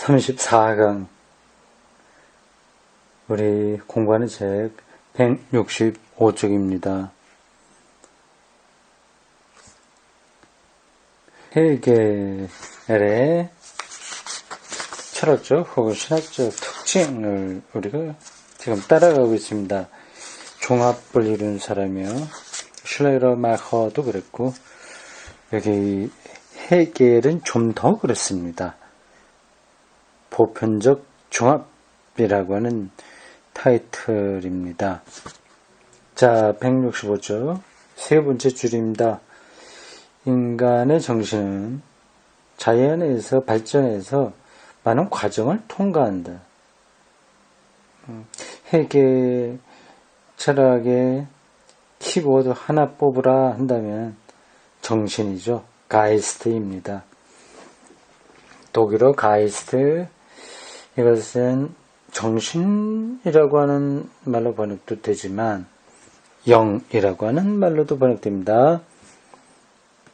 34강 우리 공부하는 책 165쪽입니다. 헤겔의 철학적 혹은 신학적 특징을 우리가 지금 따라가고 있습니다. 종합을 이룬 사람이요. 슐레이러마커도 그랬고 여기 헤겔은 좀 더 그렇습니다. 보편적 종합이라고 하는 타이틀입니다. 자, 165쪽 세 번째 줄입니다. 인간의 정신은 자연에서 발전해서 많은 과정을 통과한다. 헤겔 철학의 키워드 하나 뽑으라 한다면 정신이죠. 가이스트입니다. 독일어 가이스트, 이것은 정신이라고 하는 말로 번역도 되지만 영이라고 하는 말로도 번역됩니다.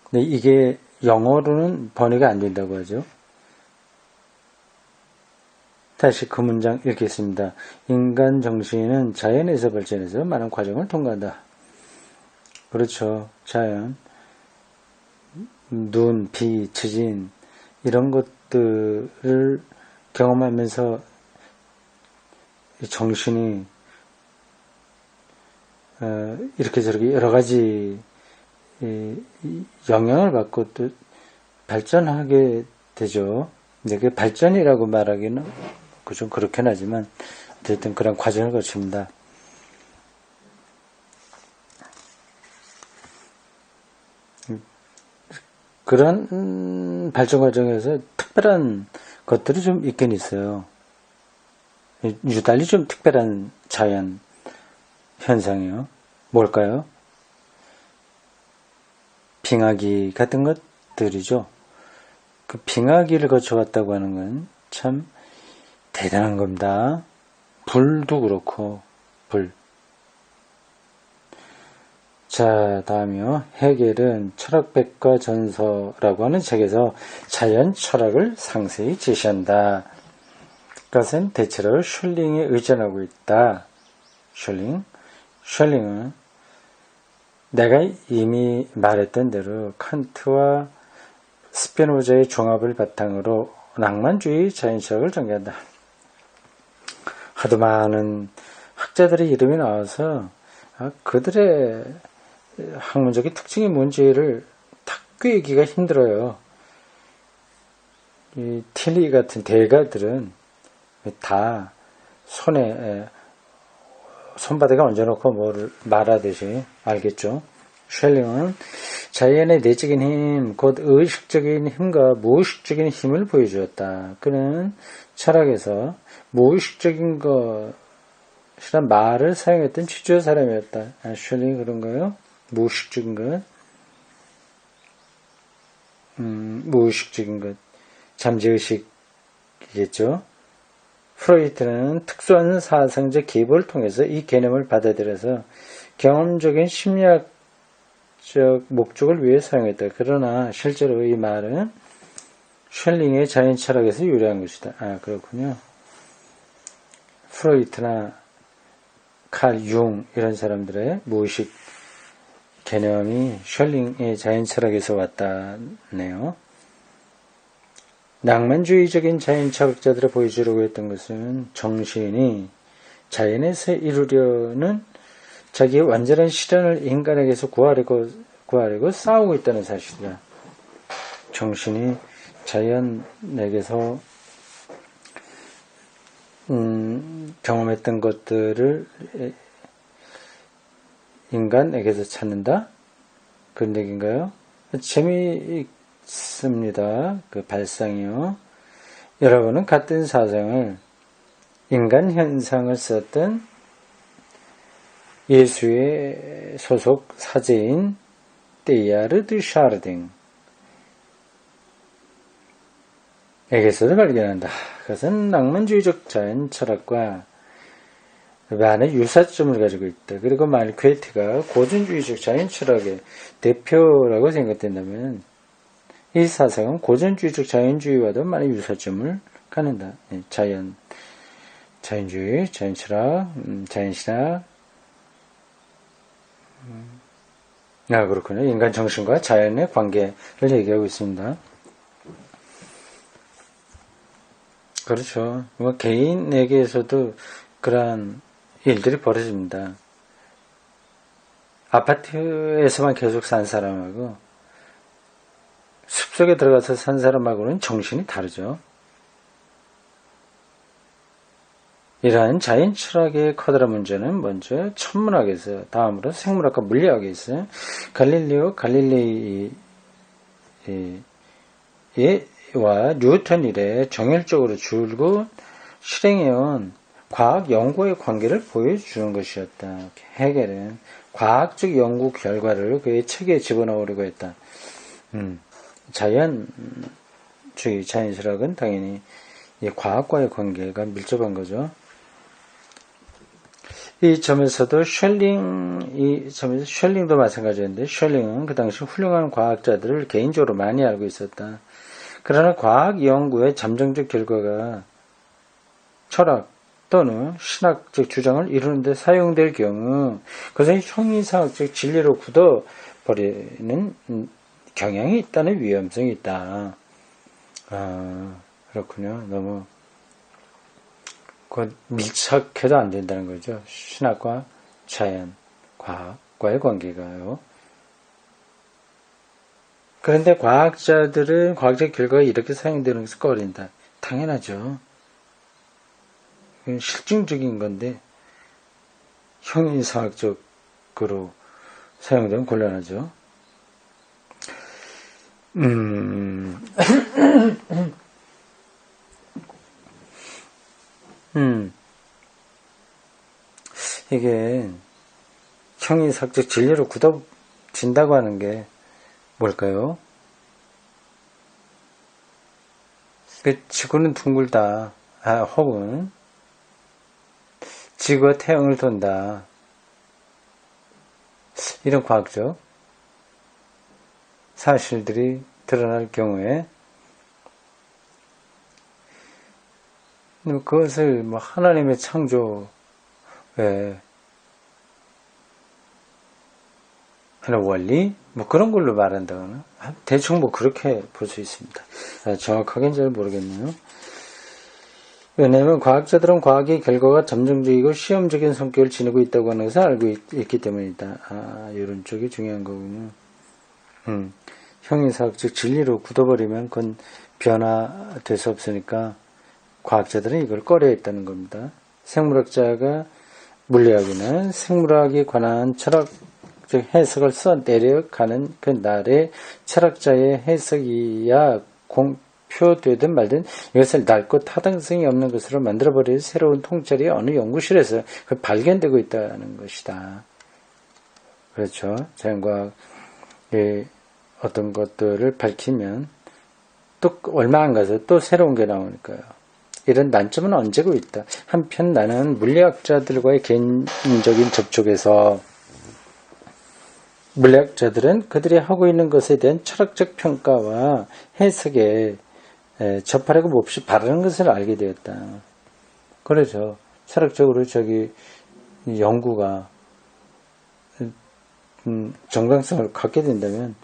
근데 이게 영어로는 번역이 안 된다고 하죠. 다시 그 문장 읽겠습니다. 인간 정신은 자연에서 발전해서 많은 과정을 통과한다. 그렇죠. 자연, 눈, 비, 지진 이런 것들을 경험하면서 정신이 이렇게 저렇게 여러 가지 영향을 받고 또 발전하게 되죠. 근데 그 발전이라고 말하기는 좀 그렇긴 하지만 어쨌든 그런 과정을 거칩니다. 그런 발전 과정에서 특별한 것들이 좀 있긴 있어요. 유달리 좀 특별한 자연 현상이요. 뭘까요? 빙하기 같은 것들이죠. 그 빙하기를 거쳐왔다고 하는 건 참 대단한 겁니다. 불도 그렇고, 불. 자, 다음이요. 헤겔은 철학백과 전서라고 하는 책에서 자연 철학을 상세히 제시한다. 그것은 대체로 슐링에 의존하고 있다. 슐링은 내가 이미 말했던 대로 칸트와 스피노자의 종합을 바탕으로 낭만주의 자연철학을 전개한다. 하도 많은 학자들의 이름이 나와서 그들의 학문적인 특징이 뭔지를 딱 꿰기가 힘들어요. 이 틸리 같은 대가들은 다 손바닥에 얹어놓고 뭐를 말하듯이 알겠죠. 슐링은 자연의 내적인 힘, 곧 의식적인 힘과 무의식적인 힘을 보여주었다. 그는 철학에서 무의식적인 것이란 말을 사용했던 취주의 사람이었다. 슐링이 그런가요? 무의식적인 것, 무의식적인 것, 잠재의식이겠죠. 프로이트는 특수한 사상적 기법을 통해서 이 개념을 받아들여서 경험적인 심리학적 목적을 위해 사용했다. 그러나 실제로 이 말은 슐링의 자연 철학에서 유래한 것이다. 그렇군요. 프로이트나 칼 융 이런 사람들의 무의식 개념이 슐링의 자연 철학에서 왔다네요. 낭만주의적인 자연 철학자들이 보여주려고 했던 것은 정신이 자연에서 이루려는 자기의 완전한 실현을 인간에게서 구하려고 싸우고 있다는 사실이다. 정신이 자연에게서 경험했던 것들을 인간에게서 찾는다? 그런 얘기인가요? 재미있습니다. 그 발상이요. 여러분은 같은 사상을 인간 현상을 썼던 예수의 소속 사제인 테일하르 드 샤르딩 에게서도 발견한다. 그것은 낭만주의적 자연 철학과 많은 유사점을 가지고 있다. 그리고 마르퀘트가 고전주의적 자연 철학의 대표라고 생각된다면 이 사상은 고전주의적 자연주의와도 많은 유사점을 갖는다. 자연주의, 자연철학, 자연신학. 그렇군요. 인간 정신과 자연의 관계를 얘기하고 있습니다. 그렇죠. 뭐 개인에게서도 그러한 일들이 벌어집니다. 아파트에서만 계속 산 사람하고 숲속에 들어가서 산 사람하고는 정신이 다르죠. 이러한 자연 철학의 커다란 문제는 먼저 천문학에서 다음으로 생물학과 물리학에 있어요. 갈릴리오 갈릴레이와 뉴턴 이래 정열적으로 줄곧 실행해온 과학 연구의 관계를 보여주는 것이었다. 헤겔은 과학적 연구 결과를 그의 책에 집어넣으려고 했다. 자연주의, 자연철학은 당연히 과학과의 관계가 밀접한 거죠. 이 점에서도 셜링도 마찬가지였는데, 셜링은 그 당시 훌륭한 과학자들을 개인적으로 많이 알고 있었다. 그러나 과학 연구의 잠정적 결과가 철학 또는 신학적 주장을 이루는 데 사용될 경우 그것은 형이상학적 진리로 굳어버리는 경향이 있다는 위험성이 있다. 그렇군요. 너무 밀착해도 안 된다는 거죠. 신학과 자연, 과학과의 관계가요. 그런데 과학자들은 과학적 결과가 이렇게 사용되는 것을 꺼린다. 당연하죠. 이건 실증적인 건데 형이상학적으로 사용되면 곤란하죠. 이게 형이상학적 진리로 굳어진다고 하는 게 뭘까요? 지구는 둥글다. 혹은 지구가 태양을 돈다. 이런 과학적 사실들이 드러날 경우에 그것을 하나님의 창조에 하는 원리 그런 걸로 말한다거나 대충 그렇게 볼 수 있습니다. 정확하게는 잘 모르겠네요. 왜냐하면 과학자들은 과학의 결과가 점정적이고 시험적인 성격을 지니고 있다고 하는 것을 알고 있기 때문이다. 이런 쪽이 중요한 거군요. 형이상학적 진리로 굳어버리면 그건 변화될 수 없으니까 과학자들은 이걸 꺼려했다는 겁니다. 생물학자가 물리학이나 생물학에 관한 철학적 해석을 써내려가는 그 날의 철학자의 해석이야 공표되든 말든 이것을 낡고 타당성이 없는 것으로 만들어버릴 새로운 통찰이 어느 연구실에서 발견되고 있다는 것이다. 그렇죠. 자연과학의 어떤 것들을 밝히면 또 얼마 안 가서 또 새로운 게 나오니까요. 이런 난점은 언제고 있다. 한편 나는 물리학자들과의 개인적인 접촉에서 물리학자들은 그들이 하고 있는 것에 대한 철학적 평가와 해석에 접하려고 몹시 바라는 것을 알게 되었다. 그렇죠. 철학적으로 연구가 정당성을 갖게 된다면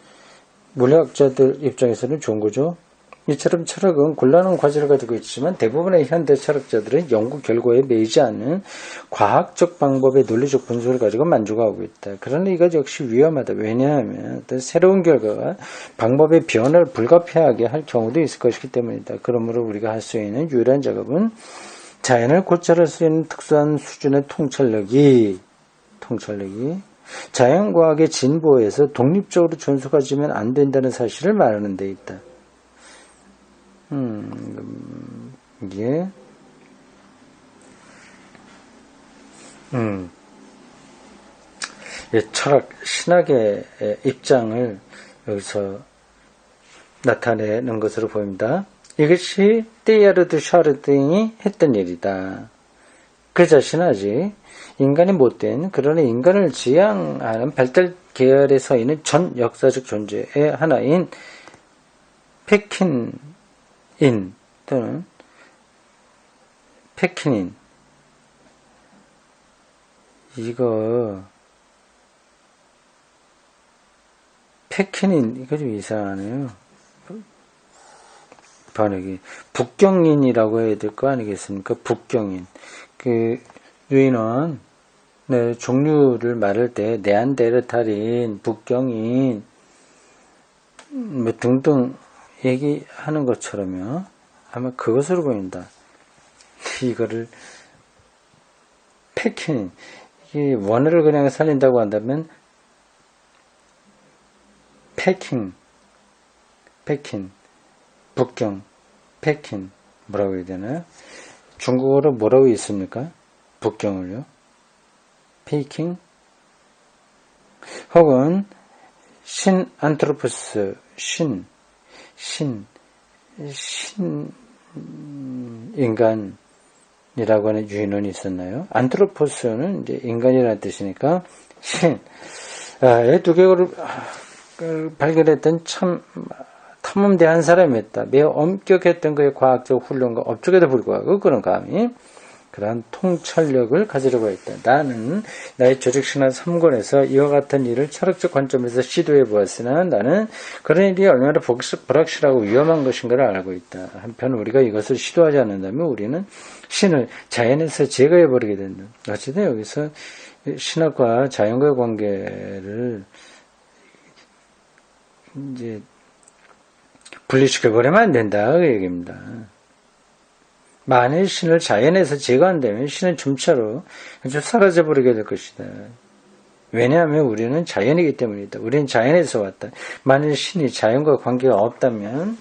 물리학자들 입장에서는 좋은 거죠. 이처럼 철학은 곤란한 과제를 가지고 있지만 대부분의 현대 철학자들은 연구 결과에 매이지 않는 과학적 방법의 논리적 분석을 가지고 만족하고 있다. 그러나 이것 역시 위험하다. 왜냐하면 어떤 새로운 결과가 방법의 변화를 불가피하게 할 경우도 있을 것이기 때문이다. 그러므로 우리가 할 수 있는 유일한 작업은 자연을 고찰할 수 있는 특수한 수준의 통찰력이 자연과학의 진보에서 독립적으로 존속하지면 안 된다는 사실을 말하는 데 있다. 이게 철학, 신학의 입장을 여기서 나타내는 것으로 보입니다. 이것이 테일하르드 샤르딩이 했던 일이다. 그 자신은 아직 인간이 못된, 그러나 인간을 지향하는 발달 계열에 서 있는 전 역사적 존재의 하나인 패킨인 또는 페키닌. 이거 페키닌 이거 좀 이상하네요. 번역이 북경인이라고 해야 될 거 아니겠습니까? 북경인. 그 유인원 네, 종류를 말할 때 네안데르탈인, 북경인 뭐 등등 얘기하는 것처럼요. 아마 그것으로 보인다. 이거를 페킨 이 원어를 그냥 살린다고 한다면 페킹, 북경, 페킨 뭐라고 해야 되나요? 중국어로 뭐라고 있습니까? 북경을요? 페이킹 혹은 신 안트로포스 신 인간이라고 하는 유인원이 있었나요? 안트로포스는 이제 인간이라는 뜻이니까 이 두 개를 발견했던 참 탐험대한 사람이었다. 매우 엄격했던 그의 과학적 훈련과 업적에도 불구하고 그런 감히 그러한 통찰력을 가지려고 했다. 나는 나의 조직신화 3권에서 이와 같은 일을 철학적 관점에서 시도해 보았으나 나는 그런 일이 얼마나 불확실하고 위험한 것인가를 알고 있다. 한편 우리가 이것을 시도하지 않는다면 우리는 신을 자연에서 제거해 버리게 된다. 어쨌든 여기서 신학과 자연과의 관계를 이제 분리시켜 버리면 안 된다 그 얘기입니다. 만일 신을 자연에서 제거한다면 신은 점차로 사라져버리게 될 것이다. 왜냐하면 우리는 자연이기 때문이다. 우리는 자연에서 왔다. 만일 신이 자연과 관계가 없다면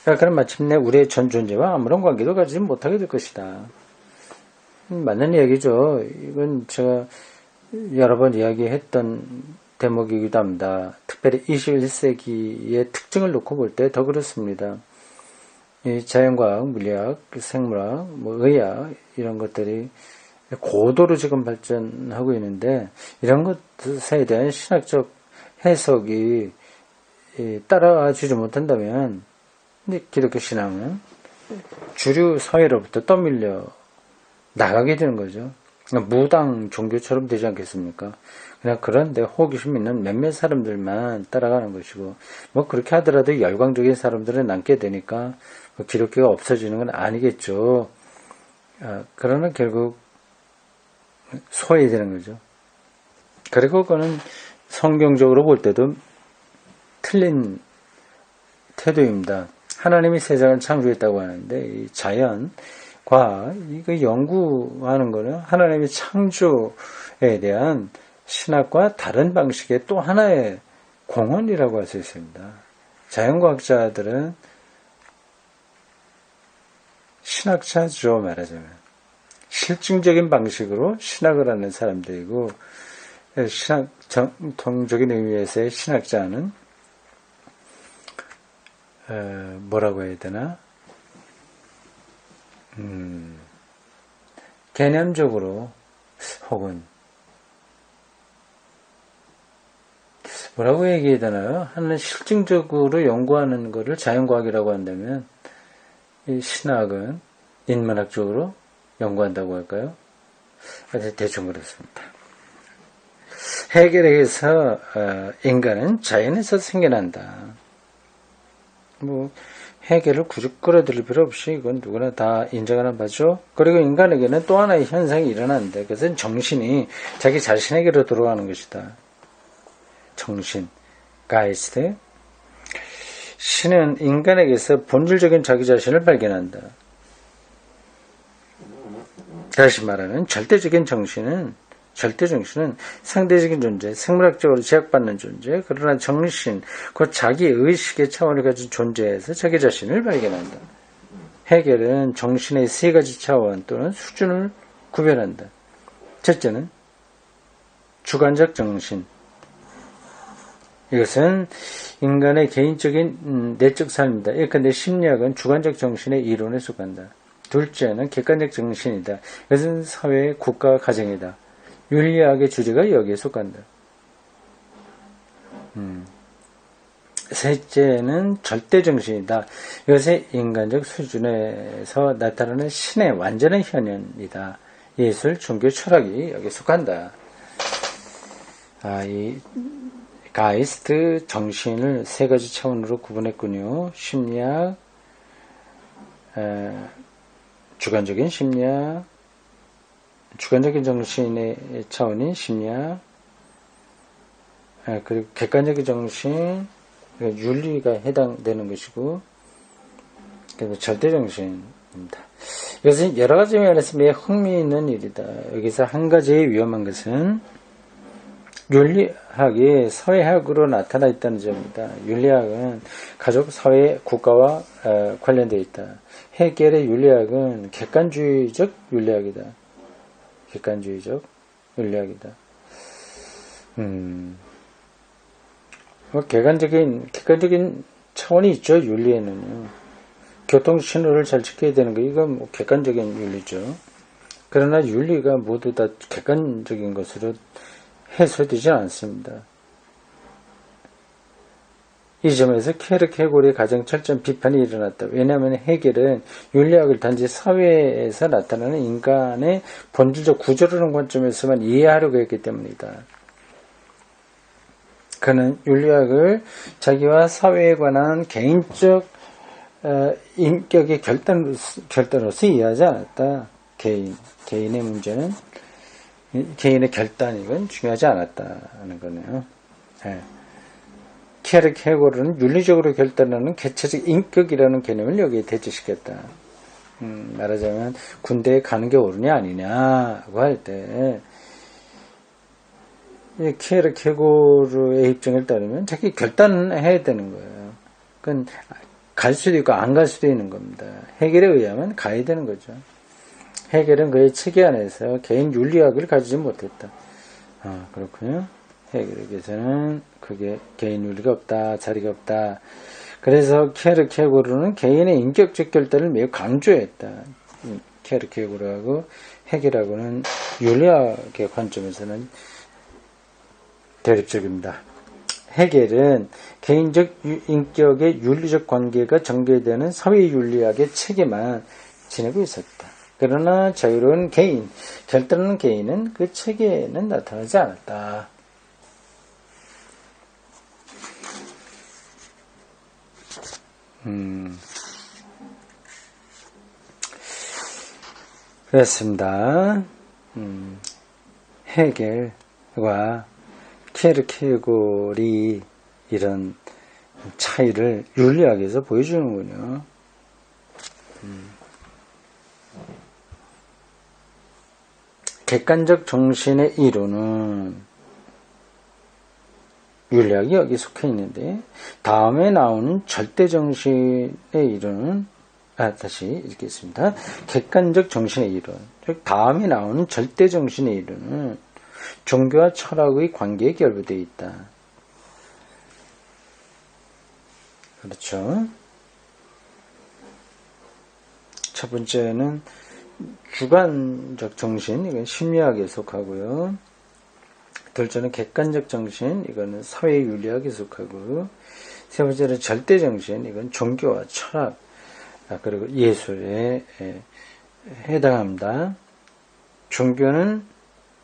그럼 마침내 우리의 전 존재와 아무런 관계도 가지지 못하게 될 것이다. 맞는 이야기죠. 이건 제가 여러 번 이야기했던 대목이기도 합니다. 특별히 21세기의 특징을 놓고 볼 때 더 그렇습니다. 이 자연과학, 물리학, 생물학, 의학 이런 것들이 고도로 지금 발전하고 있는데 이런 것에 대한 신학적 해석이 따라주지 못한다면 기독교 신앙은 주류 사회로부터 떠밀려 나가게 되는 거죠. 무당 종교처럼 되지 않겠습니까? 그냥 그런데 호기심 있는 몇몇 사람들만 따라가는 것이고 그렇게 하더라도 열광적인 사람들은 남게 되니까 기독교가 없어지는 건 아니겠죠. 그러나 결국 소외되는 거죠. 그리고 그거는 성경적으로 볼 때도 틀린 태도입니다. 하나님이 세상을 창조했다고 하는데 이 자연과 이거 연구하는 거는 하나님의 창조에 대한 신학과 다른 방식의 또 하나의 공헌이라고 할 수 있습니다. 자연과학자들은 신학자죠, 말하자면. 실증적인 방식으로 신학을 하는 사람들이고, 신학, 정통적인 의미에서의 신학자는, 뭐라고 해야 되나? 개념적으로, 혹은, 뭐라고 얘기해야 되나요? 하나는 실증적으로 연구하는 것을 자연과학이라고 한다면, 이 신학은 인문학적으로 연구한다고 할까요? 대충 그렇습니다. 해결에서 인간은 자연에서 생겨난다. 해결을 굳이 끌어들일 필요 없이 이건 누구나 다 인정하는 바죠. 그리고 인간에게는 또 하나의 현상이 일어나는데 그것은 정신이 자기 자신에게로 돌아가는 것이다. 정신, 가이스트. 신은 인간에게서 본질적인 자기 자신을 발견한다. 다시 말하면 절대적인 정신은 상대적인 존재, 생물학적으로 제약받는 존재, 그러나 정신, 곧 자기 의식의 차원을 가진 존재에서 자기 자신을 발견한다. 해결은 정신의 세 가지 차원 또는 수준을 구별한다. 첫째는 주관적 정신. 이것은 인간의 개인적인 내적 삶이다. 예컨대 심리학은 주관적 정신의 이론에 속한다. 둘째는 객관적 정신이다. 이것은 사회, 국가, 가정이다. 윤리학의 주제가 여기에 속한다. 셋째는 절대정신이다. 이것의 인간적 수준에서 나타나는 신의 완전한 현현이다. 예술, 종교, 철학이 여기에 속한다. 이 가이스트 정신을 세 가지 차원으로 구분했군요. 심리학, 주관적인 심리학, 주관적인 정신의 차원인 심리학, 그리고 객관적인 정신, 윤리가 해당되는 것이고, 그리고 절대정신입니다. 이것은 여러 가지 면에서 매우 흥미있는 일이다. 여기서 한 가지의 위험한 것은 윤리학이 사회학으로 나타나 있다는 점입니다. 윤리학은 가족, 사회, 국가와 관련되어 있다. 해겔의 윤리학은 객관주의적 윤리학이다. 객관주의적 윤리학이다. 객관적인 차원이 있죠. 윤리에는요. 교통 신호를 잘 지켜야 되는 거, 이건 객관적인 윤리죠. 그러나 윤리가 모두 다 객관적인 것으로 해소되지 않습니다. 이 점에서 케르케고르의 가장 철저한 비판이 일어났다. 왜냐하면 해겔은 윤리학을 단지 사회에서 나타나는 인간의 본질적 구조라는 관점에서만 이해하려고 했기 때문이다. 그는 윤리학을 자기와 사회에 관한 개인적 인격의 결단으로서 이해하지 않았다. 개인의 문제는, 개인의 결단이건 중요하지 않았다는 거네요. 케르케고르는 윤리적으로 결단하는 개체적 인격이라는 개념을 여기에 대체시켰다. 말하자면 군대에 가는 게 옳으냐 아니냐고 할 때 케르케고르의 입장을 따르면 자기 결단해야 되는 거예요. 그건 갈 수도 있고 안 갈 수도 있는 겁니다. 해겔에 의하면 가야 되는 거죠. 해겔은 그의 체계 안에서 개인 윤리학을 가지지 못했다. 그렇군요. 해겔에게서는 그게 개인 윤리가 없다, 자리가 없다. 그래서 케르케고르는 개인의 인격적 결단을 매우 강조했다. 케르케고르하고 해겔하고는 윤리학의 관점에서는 대립적입니다. 해겔은 개인적 인격의 윤리적 관계가 전개되는 사회윤리학의 체계만 지내고 있었다. 그러나 자유로운 개인, 결단하는 개인은 그 체계에는 나타나지 않았다. 그렇습니다. 해겔과 케르케고르이 이런 차이를 윤리학에서 보여주는군요. 객관적 정신의 이론은 윤리학이 여기 속해 있는데, 다음에 나오는 절대정신의 이론은, 다시 읽겠습니다. 객관적 정신의 이론, 즉 다음에 나오는 절대정신의 이론은 종교와 철학의 관계에 결부되어 있다. 그렇죠. 첫 번째는 주관적 정신, 이건 심리학에 속하고요. 둘째는 객관적 정신, 이거는 사회윤리학에 속하고, 세 번째는 절대정신, 이건 종교와 철학, 그리고 예술에 해당합니다. 종교는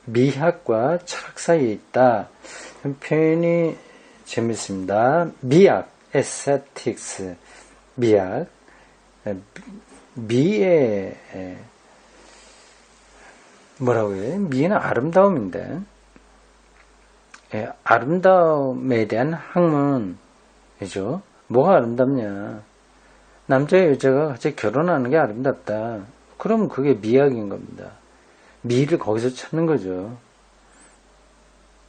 미학과 철학 사이에 있다. 표현이 재밌습니다. 미학, 에스테틱스, 미학, 미의 뭐라고 해요? 미는 아름다움인데, 아름다움에 대한 학문이죠. 뭐가 아름답냐? 남자 여자가 같이 결혼하는 게 아름답다. 그럼 그게 미학인 겁니다. 미를 거기서 찾는 거죠.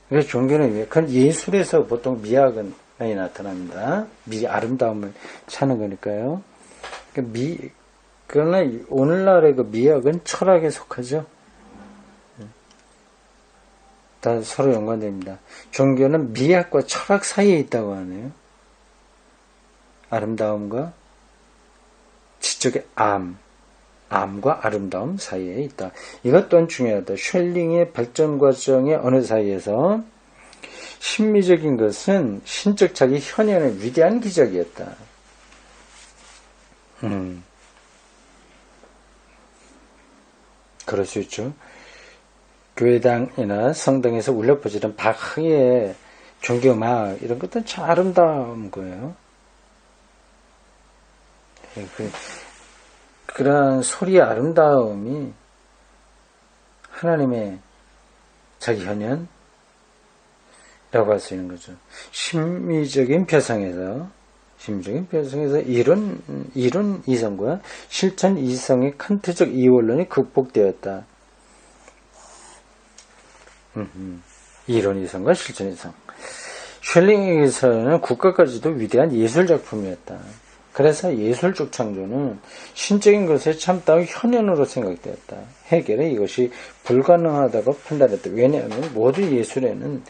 그래서 종교는 예술에서 보통 미학은 많이 나타납니다. 미, 아름다움을 찾는 거니까요. 그러나 오늘날의 그 미학은 철학에 속하죠. 다 서로 연관됩니다. 종교는 미학과 철학 사이에 있다고 하네요. 아름다움과 지적의 암과 아름다움 사이에 있다. 이것 또한 중요하다. 쉘링의 발전 과정의 어느 사이에서 심미적인 것은 신적 자기 현현의 위대한 기적이었다. 그럴 수 있죠. 교회당이나 성당에서 울려 퍼지는 박흥의 종교음악 이런 것들은 참 아름다운 거예요. 그러한 소리의 아름다움이 하나님의 자기 현현이라고 할 수 있는 거죠. 심미적인 표상에서 이론 이성과 실천 이성의 칸트적 이원론이 극복되었다. 이론 이성과 실천 이성. 슐링에게서는 국가까지도 위대한 예술작품이었다. 그래서 예술적 창조는 신적인 것에 참다운 현현으로 생각되었다. 해결에 이것이 불가능하다고 판단했다. 왜냐하면 모든 예술에는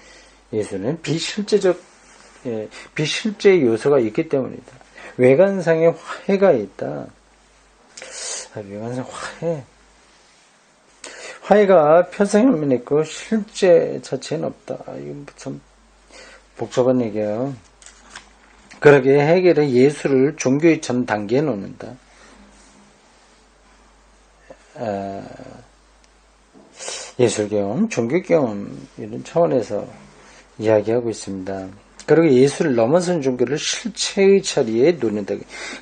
비실제 요소가 있기 때문이다. 외관상의 화해가 있다. 외관상 화해가 표상에만 있고 실제 자체는 없다. 이거 참 복잡한 얘기예요. 그러게 해결의 예술을 종교의 전 단계에 놓는다. 예술경험, 종교경험 이런 차원에서 이야기하고 있습니다. 그리고 예술을 넘어선 종교를 실체의 자리에 놓는다.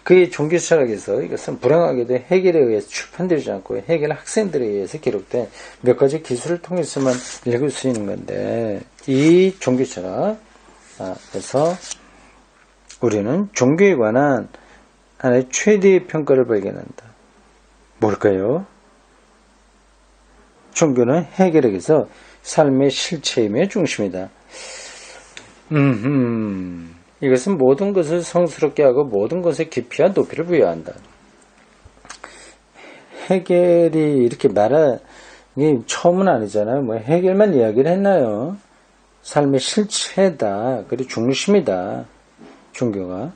그의 종교 철학에서 이것은 불행하게도 해결에 의해서 출판되지 않고 해결 학생들에 의해서 기록된 몇 가지 기술을 통해서만 읽을 수 있는 건데, 이 종교 철학에서 우리는 종교에 관한 하나의 최대의 평가를 발견한다. 뭘까요? 종교는 해결에게서 삶의 실체임의 중심이다. 이것은 모든 것을 성스럽게 하고 모든 것에 깊이와 높이를 부여한다. 해결이 이렇게 말한 게 처음은 아니잖아요. 뭐 해결만 이야기를 했나요? 삶의 실체다. 그리고 중심이다. 종교가.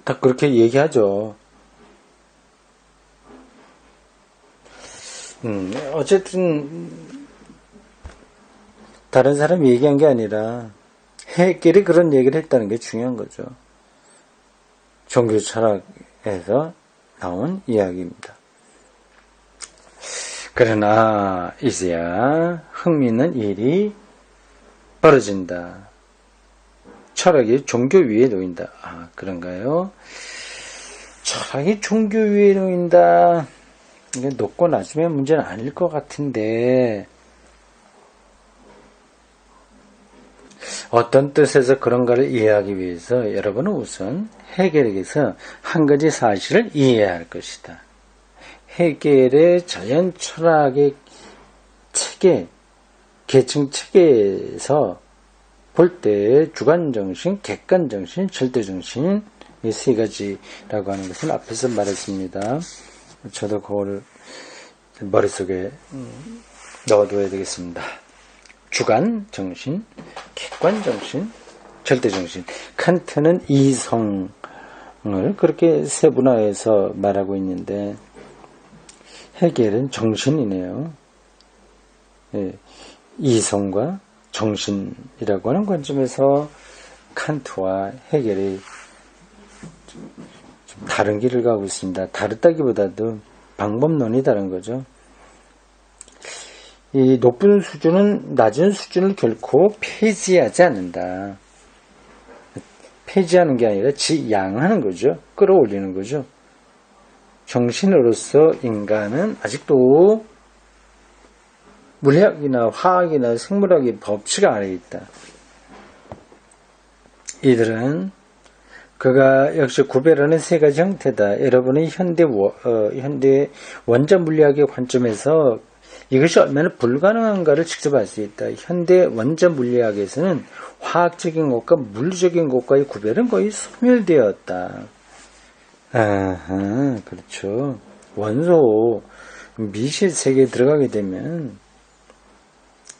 다 그렇게 얘기하죠. 어쨌든 다른 사람이 얘기한 게 아니라 해결이 그런 얘기를 했다는 게 중요한 거죠. 종교 철학에서 나온 이야기입니다. 그러나 이제야 흥미있는 일이 벌어진다. 철학이 종교 위에 놓인다. 아, 그런가요? 철학이 종교 위에 놓인다. 이게 높고 낮음의 문제는 아닐 것 같은데, 어떤 뜻에서 그런가를 이해하기 위해서 여러분은 우선 해겔에게서 한 가지 사실을 이해해야 할 것이다. 해겔의 자연 철학의 체계, 계층 체계에서 볼 때 주관정신, 객관정신, 절대정신 이 세 가지라고 하는 것을 앞에서 말했습니다. 저도 그거를 머릿속에 넣어둬야 되겠습니다. 주관정신, 객관정신, 절대정신. 칸트는 이성을 그렇게 세분화해서 말하고 있는데 해겔은 정신이네요. 예, 이성과 정신이라고 하는 관점에서 칸트와 해겔이 좀 다른 길을 가고 있습니다. 다르다기보다도 방법론이 다른 거죠. 이 높은 수준은 낮은 수준을 결코 폐지하지 않는다. 폐지하는 게 아니라 지양하는 거죠. 끌어올리는 거죠. 정신으로서 인간은 아직도 물리학이나 화학이나 생물학의 법칙 아래에 있다. 이들은 그가 역시 구별하는 세 가지 형태다. 여러분이 현대 원자 물리학의 관점에서 이것이 얼마나 불가능한가를 직접 알 수 있다. 현대 원자 물리학에서는 화학적인 것과 물리적인 것과의 구별은 거의 소멸되었다. 아하, 그렇죠. 원소, 미실 세계에 들어가게 되면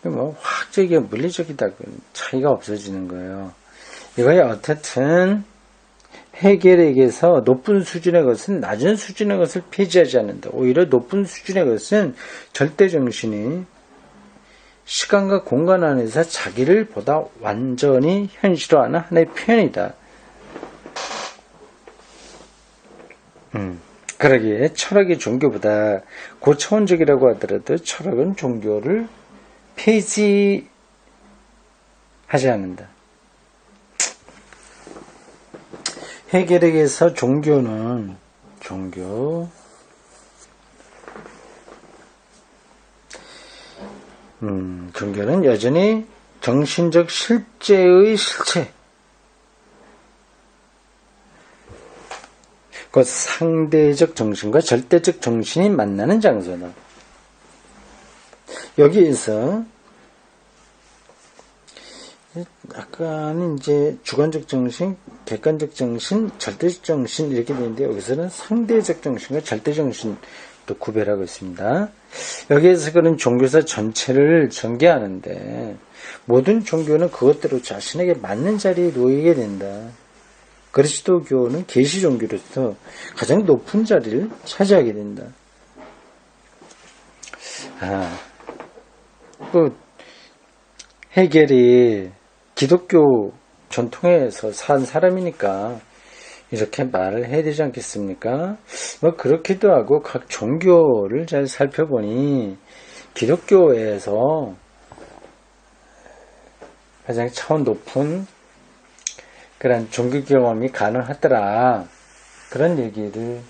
뭐 화학적이야 물리적이다 차이가 없어지는 거예요. 이거에 어쨌든 해겔에게서 높은 수준의 것은 낮은 수준의 것을 폐지하지 않는다. 오히려 높은 수준의 것은 절대정신이 시간과 공간 안에서 자기를 보다 완전히 현실화하는 하나의 표현이다. 그러기에 철학이 종교보다 고차원적이라고 하더라도 철학은 종교를 폐지하지 않는다. 해결에게서 종교는 종교는 여전히 정신적 실제의 실체, 그 상대적 정신과 절대적 정신이 만나는 장소다. 여기에서 아까는 이제 주관적 정신, 객관적 정신, 절대적 정신 이렇게 되는데 여기서는 상대적 정신과 절대적 정신도 구별하고 있습니다. 여기에서 그런 종교사 전체를 전개하는데 모든 종교는 그것대로 자신에게 맞는 자리에 놓이게 된다. 그리스도교는 계시 종교로서 가장 높은 자리를 차지하게 된다. 해겔이 기독교 전통에서 산 사람이니까 이렇게 말을 해야 되지 않겠습니까? 그렇기도 하고 각 종교를 잘 살펴보니 기독교에서 가장 차원 높은 그런 종교 경험이 가능하더라. 그런 얘기를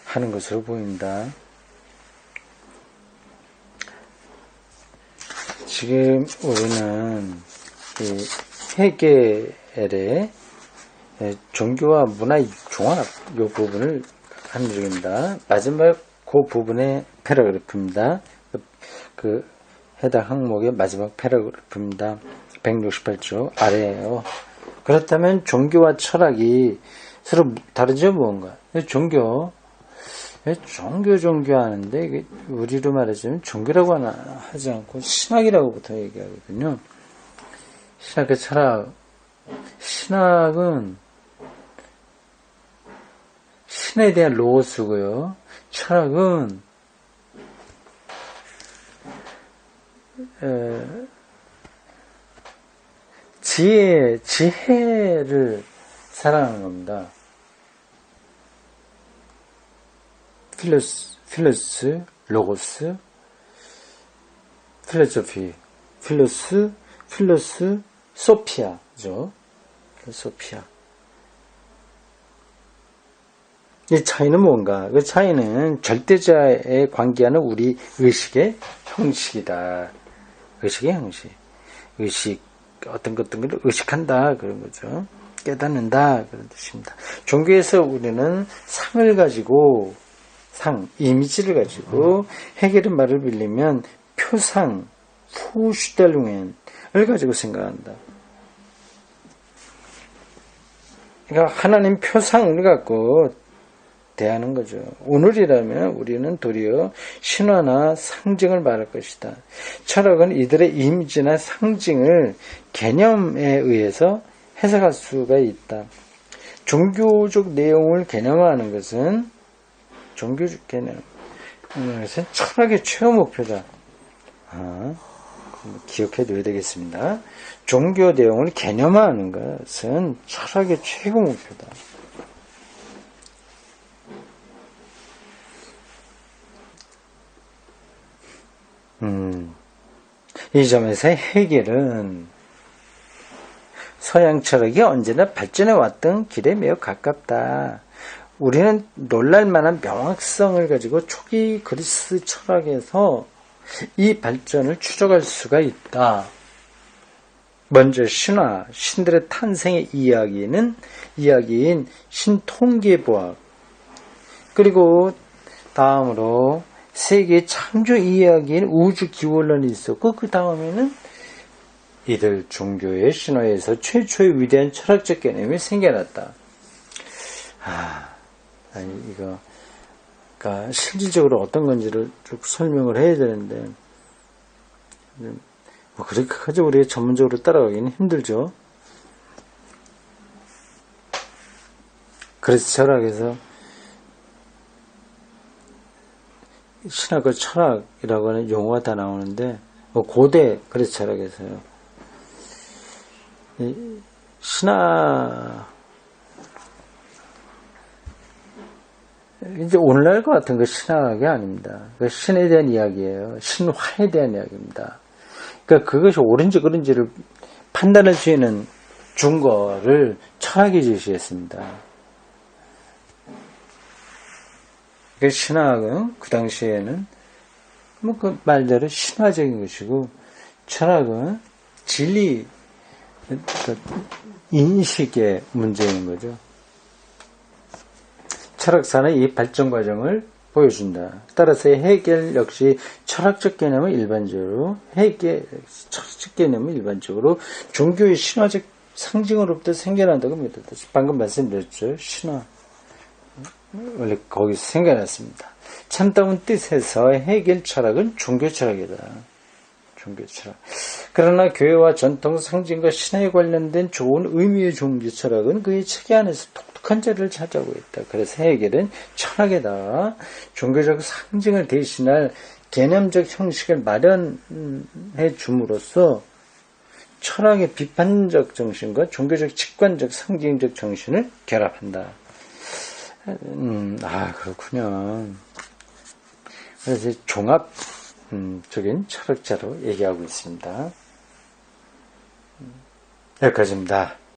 하는 것으로 보입니다. 지금 우리는 이 해겔의 종교와 문화의 종합 이 부분을 하는 중입니다. 마지막 그 부분의 패러그래프입니다. 그 해당 항목의 마지막 패러그래프입니다. 168쪽 아래에요. 그렇다면 종교와 철학이 서로 다르죠, 무언가? 종교 하는데, 우리로 말하자면 종교라고 하지 않고 신학이라고 보통 얘기하거든요. 신학과 철학. 신학은 신에 대한 로고스고요. 철학은 지혜를 사랑하는 겁니다. 필로스, 로고스, 필로소피, 소피아죠. 소피아. 이 차이는 뭔가? 그 차이는 절대자에 관계하는 우리 의식의 형식이다. 의식의 형식. 어떤 것들을 의식한다. 그런 거죠. 깨닫는다. 그런 뜻입니다. 종교에서 우리는 상을 가지고, 이미지를 가지고, 해겔의 말을 빌리면 표상, 푸슈델룽엔을 가지고 생각한다. 그러니까 하나님 표상을 갖고 대하는 거죠. 오늘이라면 우리는 도리어 신화나 상징을 말할 것이다. 철학은 이들의 이미지나 상징을 개념에 의해서 해석할 수가 있다. 종교적 내용을 개념화하는 것은 종교적 개념, 그것은 철학의 최후 목표다. 기억해 둬야 되겠습니다. 종교 내용을 개념화하는 것은 철학의 최고 목표다. 이 점에서 해겔은 서양 철학이 언제나 발전해 왔던 길에 매우 가깝다. 우리는 놀랄만한 명확성을 가지고 초기 그리스 철학에서 이 발전을 추적할 수가 있다. 먼저 신화, 신들의 탄생의 이야기인 신통계보학, 그리고 다음으로 세계의 창조 이야기인 우주 기원론이 있었고, 그 다음에는 이들 종교의 신화에서 최초의 위대한 철학적 개념이 생겨났다. 그러니까 실질적으로 어떤 건지를 쭉 설명을 해야 되는데, 그렇게까지 우리가 전문적으로 따라가기는 힘들죠. 그래서 철학에서 신학과 철학이라고 하는 용어가 다 나오는데, 고대 그리스 철학에서요. 신화, 이제 오늘날과 같은 그 신학이 아닙니다. 그 신에 대한 이야기예요. 신화에 대한 이야기입니다. 그러니까 그것이 옳은지 그른지를 판단할 수 있는 준거를 철학이 제시했습니다. 그 신학은 그 당시에는 뭐 그 말대로 신화적인 것이고, 철학은 진리, 인식의 문제인 거죠. 철학사는 이 발전 과정을 보여준다. 따라서 해겔 역시 철학적 개념은 일반적으로 종교의 신화적 상징으로부터 생겨난다고 믿었다. 방금 말씀드렸죠. 신화. 원래 거기서 생겨났습니다. 참다운 뜻에서 해겔 철학은 종교 철학이다. 종교 철학. 그러나 교회와 전통, 상징과 신화에 관련된 좋은 의미의 종교 철학은 그의 체계 안에서 독특한 자리를 차지하고 있다. 그래서 해겔은 철학에다 종교적 상징을 대신할 개념적 형식을 마련해 줌으로써 철학의 비판적 정신과 종교적 직관적 상징적 정신을 결합한다. 그렇군요. 그래서 종합적인 철학자로 얘기하고 있습니다. 여기까지입니다.